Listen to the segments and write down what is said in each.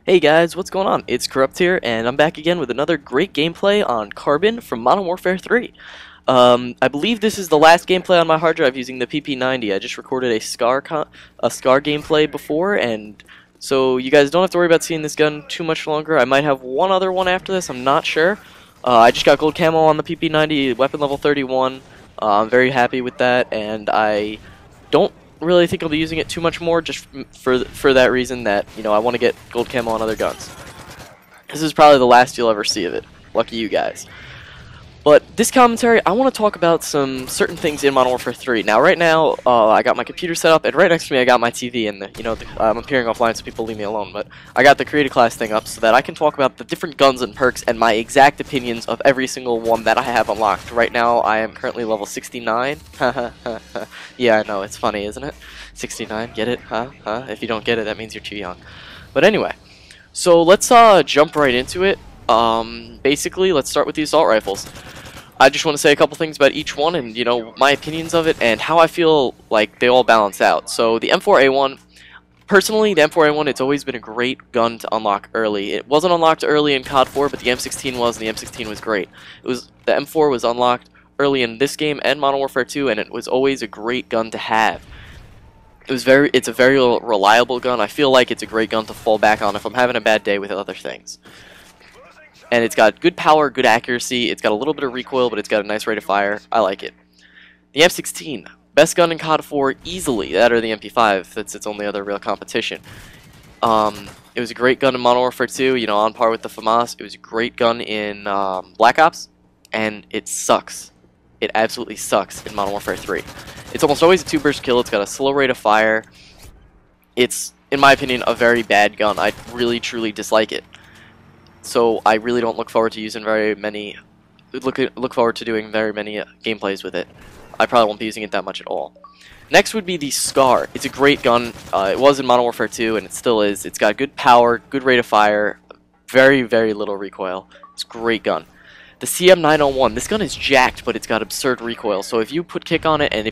Hey guys, what's going on? It's Corrupt here, and I'm back again with another great gameplay on Carbon from Modern Warfare 3. I believe this is the last gameplay on my hard drive using the PP90. I just recorded a Scar gameplay before, and so you guys don't have to worry about seeing this gun too much longer. I might have one other one after this, I'm not sure. I just got gold camo on the PP90, weapon level 31. I'm very happy with that, and I don't really think I'll be using it too much more, just for that reason that, you know, I want to get gold camo on other guns. This is probably the last you'll ever see of it. Lucky you guys. But this commentary, I want to talk about some certain things in Modern Warfare 3. Now, right now, I got my computer set up, and right next to me I got my TV, and I'm appearing offline so people leave me alone, but I got the creative class thing up so that I can talk about the different guns and perks and my exact opinions of every single one that I have unlocked. Right now, I am currently level 69. Yeah, I know, it's funny, isn't it? 69, get it? Huh? If you don't get it, that means you're too young. But anyway, so let's jump right into it. Basically, let's start with the assault rifles. I just want to say a couple things about each one and, you know, my opinions of it and how I feel like they all balance out. So the M4A1, personally, the M4A1, it's always been a great gun to unlock early. It wasn't unlocked early in COD 4, but the M16 was, and the M16 was great. The M4 was unlocked early in this game and Modern Warfare 2, and it was always a great gun to have. It's a very reliable gun. I feel like it's a great gun to fall back on if I'm having a bad day with other things. And it's got good power, good accuracy, it's got a little bit of recoil, but it's got a nice rate of fire. I like it. The M16, best gun in COD 4 easily, that or the MP5, that's its only other real competition. It was a great gun in Modern Warfare 2, you know, on par with the FAMAS. It was a great gun in Black Ops, and it sucks. It absolutely sucks in Modern Warfare 3. It's almost always a 2-burst kill, it's got a slow rate of fire. It's, in my opinion, a very bad gun. I really, truly dislike it. So I really don't look forward to using look forward to doing very many gameplays with it. I probably won't be using it that much at all. Next would be the Scar. It's a great gun. It was in Modern Warfare 2, and it still is. It's got good power, good rate of fire, very, very little recoil. It's a great gun. The CM901. This gun is jacked, but it's got absurd recoil. So if you put kick on it, and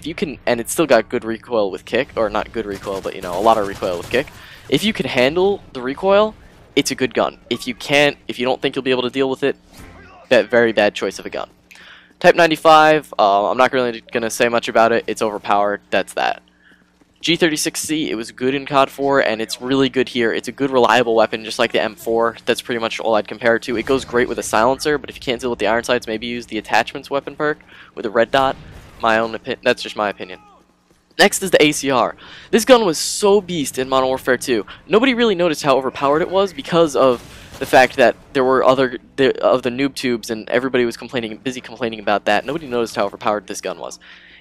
it's still got good recoil with kick, or not good recoil, but you know, a lot of recoil with kick. If you can handle the recoil, it's a good gun. If you don't think you'll be able to deal with it, very bad choice of a gun. Type 95, I'm not really going to say much about it. It's overpowered. That's that. G36C, it was good in COD 4, and it's really good here. It's a good, reliable weapon, just like the M4. That's pretty much all I'd compare it to. It goes great with a silencer, but if you can't deal with the iron sights, maybe use the attachments weapon perk with a red dot. That's just my opinion. Next is the ACR. This gun was so beast in Modern Warfare 2. Nobody really noticed how overpowered it was because of the fact that there were of the noob tubes and everybody was busy complaining about that. Nobody noticed how overpowered this gun was.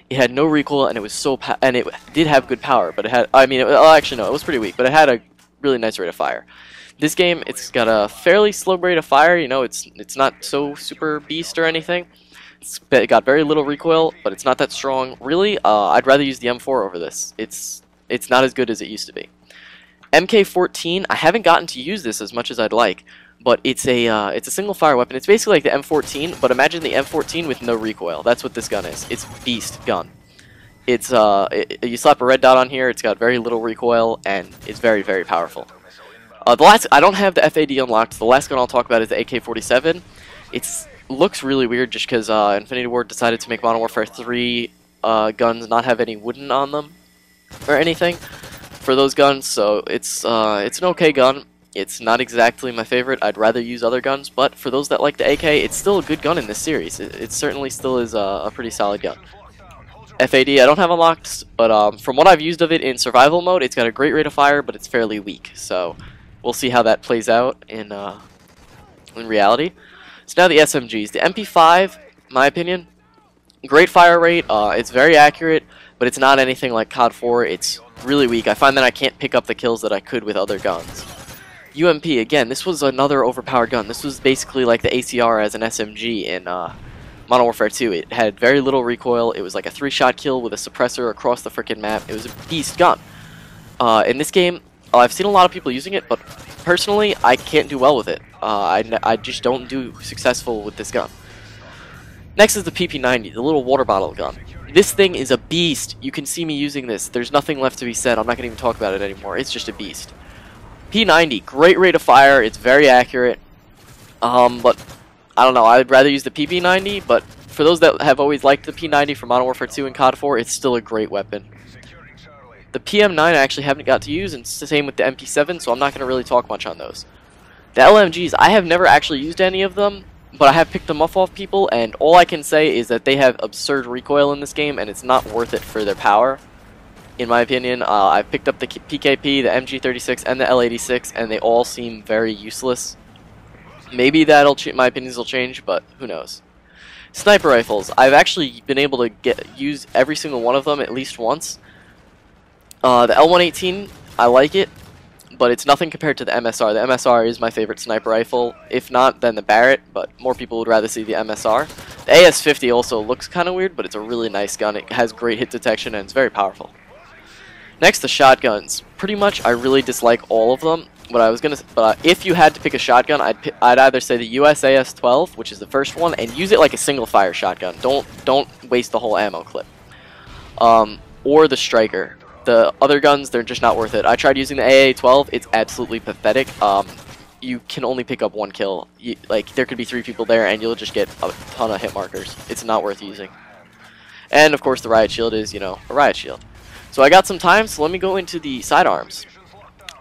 It had no recoil and it was and it did have good power, but it had actually no, it was pretty weak, but it had a really nice rate of fire. This game, it's got a fairly slow rate of fire. You know, it's not so super beast or anything. It got very little recoil, but it's not that strong. Really, I'd rather use the M4 over this. It's not as good as it used to be. MK14, I haven't gotten to use this as much as I'd like, but it's a single fire weapon. It's basically like the M14, but imagine the M14 with no recoil. That's what this gun is. It's beast gun. It's you slap a red dot on here. It's got very little recoil, and it's very, very powerful. I don't have the FAD unlocked. The last gun I'll talk about is the AK-47. Looks really weird just because Infinity Ward decided to make Modern Warfare 3 guns not have any wooden on them or anything for those guns, so it's an okay gun. It's not exactly my favorite. I'd rather use other guns, but for those that like the AK, it's still a good gun in this series. It certainly still is a pretty solid gun. FAD I don't have unlocked, but from what I've used of it in survival mode, it's got a great rate of fire, but it's fairly weak, so we'll see how that plays out in reality. So now the SMGs. The MP5, in my opinion, great fire rate. It's very accurate, but it's not anything like COD 4. It's really weak. I find that I can't pick up the kills that I could with other guns. UMP, again, this was another overpowered gun. This was basically like the ACR as an SMG in Modern Warfare 2. It had very little recoil. It was like a 3-shot kill with a suppressor across the frickin' map. It was a beast gun. In this game, I've seen a lot of people using it, but personally, I can't do well with it. I just don't do successful with this gun. Next is the PP90, the little water bottle gun. This thing is a beast. You can see me using this. There's nothing left to be said. I'm not going to even talk about it anymore. It's just a beast. P90, great rate of fire. It's very accurate. But I don't know. I'd rather use the PP90. But for those that have always liked the P90 from Modern Warfare 2 and COD 4, it's still a great weapon. The PM9 I actually haven't got to use, and it's the same with the MP7, so I'm not going to really talk much on those. The LMGs, I have never actually used any of them, but I have picked them up off people, and all I can say is that they have absurd recoil in this game, and it's not worth it for their power, in my opinion. I've picked up the PKP, the MG36, and the L86, and they all seem very useless. Maybe that'll my opinions will change, but who knows. Sniper rifles, I've actually been able to use every single one of them at least once. The L118, I like it, but it's nothing compared to the MSR. The MSR is my favorite sniper rifle. If not, then the Barrett, but more people would rather see the MSR. The AS-50 also looks kind of weird, but it's a really nice gun. It has great hit detection, and it's very powerful. Next, the shotguns. Pretty much, I really dislike all of them, but if you had to pick a shotgun, I'd either say the USAS-12, which is the first one, and use it like a single-fire shotgun. Don't waste the whole ammo clip. Or the Striker. The other guns, they're just not worth it. I tried using the AA-12. It's absolutely pathetic. You can only pick up one kill. There could be 3 people there, and you'll just get a ton of hit markers. It's not worth using. And, of course, the Riot Shield is, a Riot Shield. So I got some time, so let me go into the sidearms.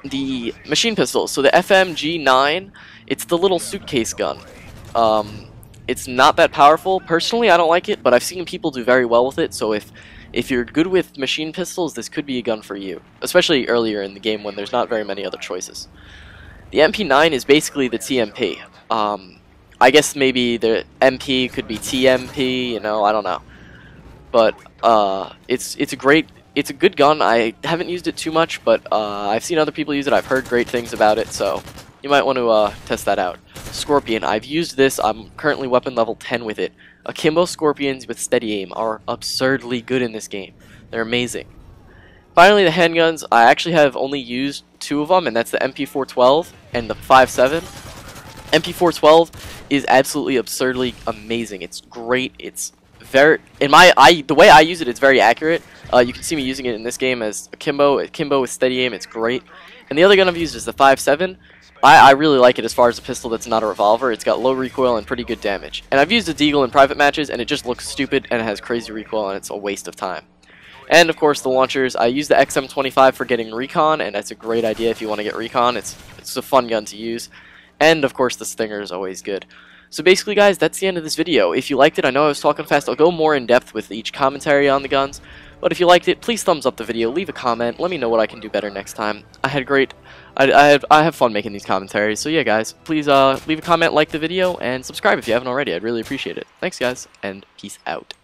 The machine pistols. So the FMG9, it's the little suitcase gun. It's not that powerful. Personally, I don't like it, but I've seen people do very well with it, so if you're good with machine pistols, this could be a gun for you, especially earlier in the game when there's not very many other choices. The MP9 is basically the TMP. I guess maybe the MP could be TMP, I don't know. But it's a good gun. I haven't used it too much, but I've seen other people use it. I've heard great things about it, so you might want to test that out. Scorpion, I've used this. I'm currently weapon level 10 with it. Akimbo Scorpions with steady aim are absurdly good in this game. They're amazing. Finally, the handguns. I actually have only used 2 of them, and that's the MP412 and the 5.7. MP412 is absolutely absurdly amazing. It's great. It's very the way I use it, it's very accurate. You can see me using it in this game as Akimbo with steady aim. It's great. And the other gun I've used is the 5.7. I really like it as far as a pistol that's not a revolver. It's got low recoil and pretty good damage. And I've used a Deagle in private matches, and it just looks stupid and it has crazy recoil, and it's a waste of time. And of course the launchers. I use the XM25 for getting recon, and that's a great idea if you want to get recon. It's a fun gun to use. And of course the Stinger is always good. So basically, guys, that's the end of this video. If you liked it, I know I was talking fast. I'll go more in depth with each commentary on the guns. But if you liked it, please thumbs up the video, leave a comment, let me know what I can do better next time. I have fun making these commentaries. So yeah, guys, please leave a comment, like the video, and subscribe if you haven't already. I'd really appreciate it. Thanks, guys, and peace out.